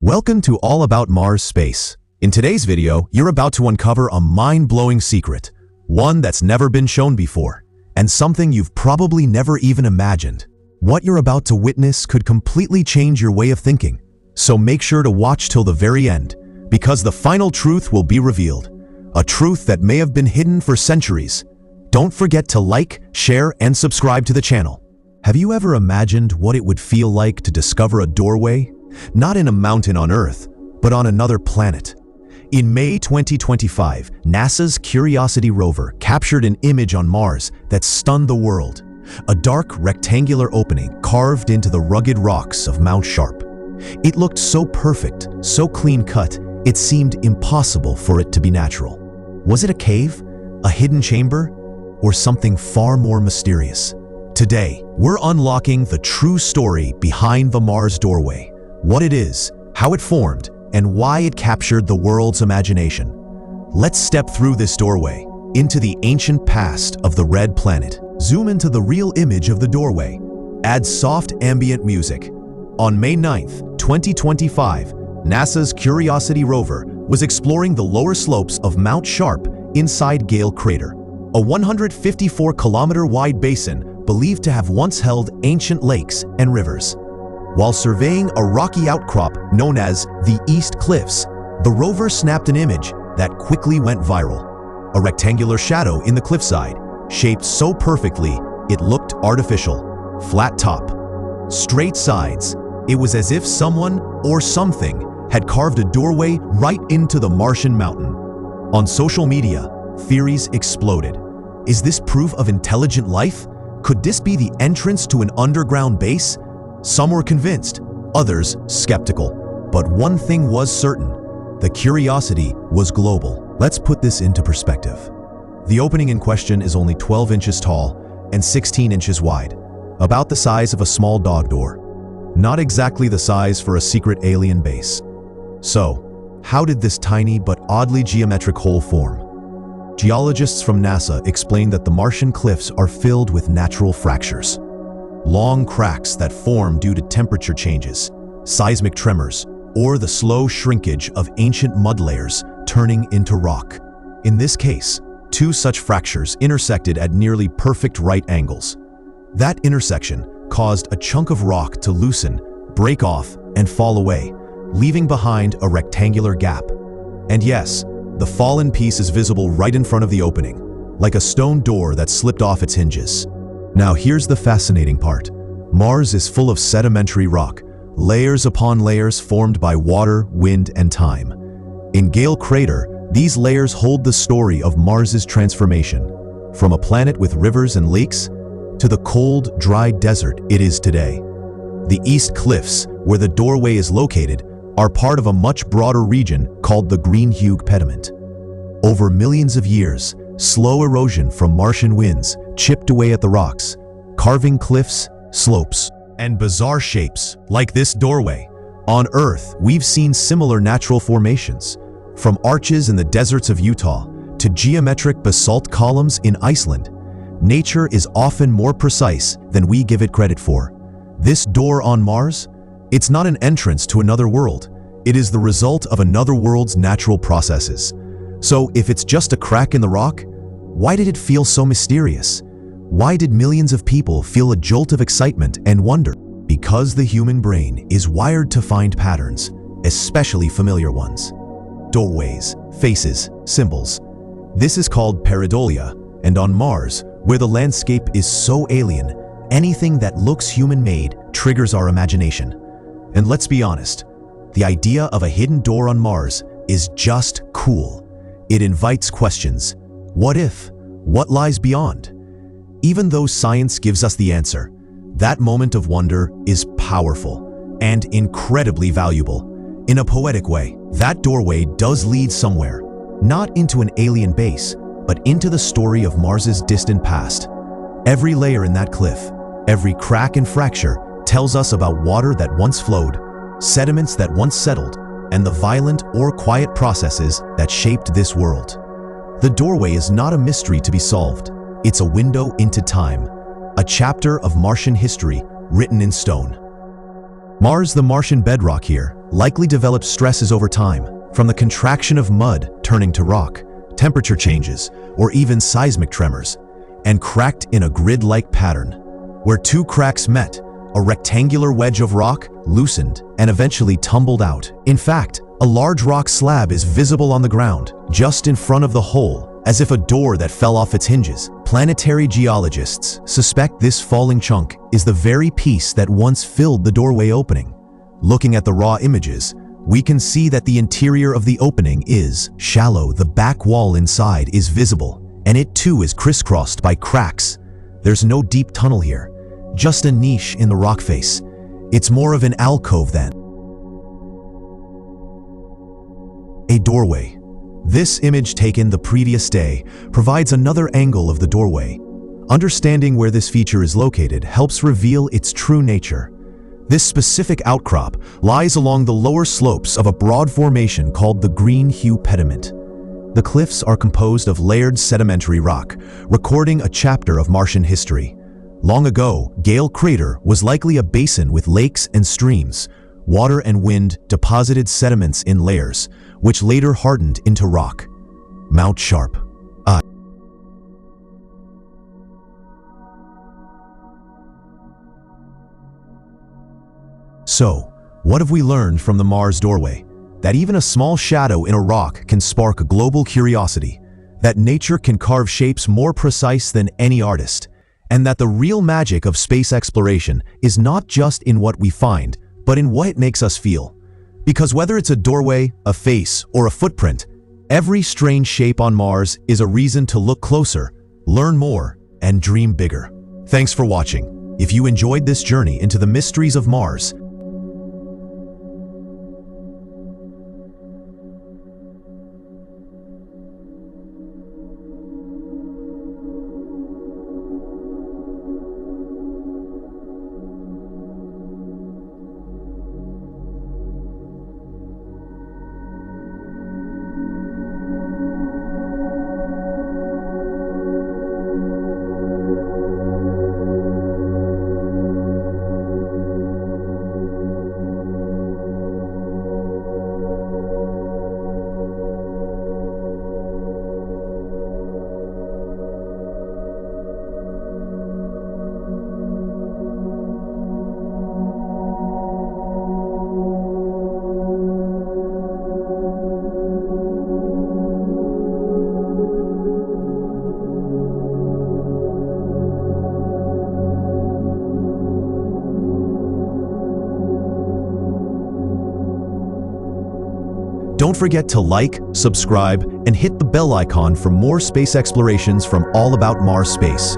Welcome to All About Mars Space. In today's video, you're about to uncover a mind-blowing secret, one that's never been shown before, and something you've probably never even imagined. What you're about to witness could completely change your way of thinking, so make sure to watch till the very end, because the final truth will be revealed, a truth that may have been hidden for centuries. Don't forget to like, share, and subscribe to the channel. Have you ever imagined what it would feel like to discover a doorway? Not in a mountain on Earth, but on another planet. In May 2025, NASA's Curiosity rover captured an image on Mars that stunned the world. A dark, rectangular opening carved into the rugged rocks of Mount Sharp. It looked so perfect, so clean-cut, it seemed impossible for it to be natural. Was it a cave, a hidden chamber, or something far more mysterious? Today, we're unlocking the true story behind the Mars doorway. What it is, how it formed, and why it captured the world's imagination. Let's step through this doorway, into the ancient past of the Red Planet. Zoom into the real image of the doorway. Add soft ambient music. On May 9th, 2025, NASA's Curiosity rover was exploring the lower slopes of Mount Sharp inside Gale Crater, a 154-kilometer-wide basin believed to have once held ancient lakes and rivers. While surveying a rocky outcrop known as the East Cliffs, the rover snapped an image that quickly went viral. A rectangular shadow in the cliffside, shaped so perfectly it looked artificial. Flat top, straight sides. It was as if someone or something had carved a doorway right into the Martian mountain. On social media, theories exploded. Is this proof of intelligent life? Could this be the entrance to an underground base? Some were convinced, others skeptical. But one thing was certain, the curiosity was global. Let's put this into perspective. The opening in question is only 12 inches tall and 16 inches wide, about the size of a small dog door. Not exactly the size for a secret alien base. So, how did this tiny but oddly geometric hole form? Geologists from NASA explain that the Martian cliffs are filled with natural fractures. Long cracks that form due to temperature changes, seismic tremors, or the slow shrinkage of ancient mud layers turning into rock. In this case, two such fractures intersected at nearly perfect right angles. That intersection caused a chunk of rock to loosen, break off, and fall away, leaving behind a rectangular gap. And yes, the fallen piece is visible right in front of the opening, like a stone door that slipped off its hinges. Now here's the fascinating part. Mars is full of sedimentary rock, layers upon layers formed by water, wind, and time. In Gale Crater, these layers hold the story of Mars's transformation, from a planet with rivers and lakes to the cold, dry desert it is today. The East Cliffs, where the doorway is located, are part of a much broader region called the Green Hugh Pediment. Over millions of years, slow erosion from Martian winds chipped away at the rocks, carving cliffs, slopes, and bizarre shapes like this doorway. On Earth, we've seen similar natural formations, from arches in the deserts of Utah to geometric basalt columns in Iceland. Nature is often more precise than we give it credit for. This door on Mars? It's not an entrance to another world. It is the result of another world's natural processes. So if it's just a crack in the rock, why did it feel so mysterious? Why did millions of people feel a jolt of excitement and wonder? Because the human brain is wired to find patterns, especially familiar ones. Doorways, faces, symbols. This is called pareidolia, and on Mars, where the landscape is so alien, anything that looks human-made triggers our imagination. And let's be honest, the idea of a hidden door on Mars is just cool. It invites questions. What if? What lies beyond? Even though science gives us the answer, that moment of wonder is powerful and incredibly valuable. In a poetic way, that doorway does lead somewhere, not into an alien base, but into the story of Mars's distant past. Every layer in that cliff, every crack and fracture tells us about water that once flowed, sediments that once settled, and the violent or quiet processes that shaped this world. The doorway is not a mystery to be solved. It's a window into time, a chapter of Martian history written in stone. Mars, the Martian bedrock here, likely developed stresses over time, from the contraction of mud turning to rock, temperature changes, or even seismic tremors, and cracked in a grid-like pattern. Where two cracks met, a rectangular wedge of rock loosened and eventually tumbled out. In fact, a large rock slab is visible on the ground, just in front of the hole, as if a door that fell off its hinges. Planetary geologists suspect this falling chunk is the very piece that once filled the doorway opening. Looking at the raw images, we can see that the interior of the opening is shallow. The back wall inside is visible, and it too is crisscrossed by cracks. There's no deep tunnel here, just a niche in the rock face. It's more of an alcove than a doorway. This image taken the previous day provides another angle of the doorway. Understanding where this feature is located helps reveal its true nature. This specific outcrop lies along the lower slopes of a broad formation called the Green Hue Pediment. The cliffs are composed of layered sedimentary rock, recording a chapter of Martian history. Long ago, Gale Crater was likely a basin with lakes and streams. Water and wind deposited sediments in layers, which later hardened into rock. Mount Sharp. So, what have we learned from the Mars doorway? That even a small shadow in a rock can spark a global curiosity, that nature can carve shapes more precise than any artist, and that the real magic of space exploration is not just in what we find, but in what it makes us feel. Because whether it's a doorway, a face, or a footprint, every strange shape on Mars is a reason to look closer, learn more, and dream bigger. Thanks for watching. If you enjoyed this journey into the mysteries of Mars, don't forget to like, subscribe, and hit the bell icon for more space explorations from All About Mars Space.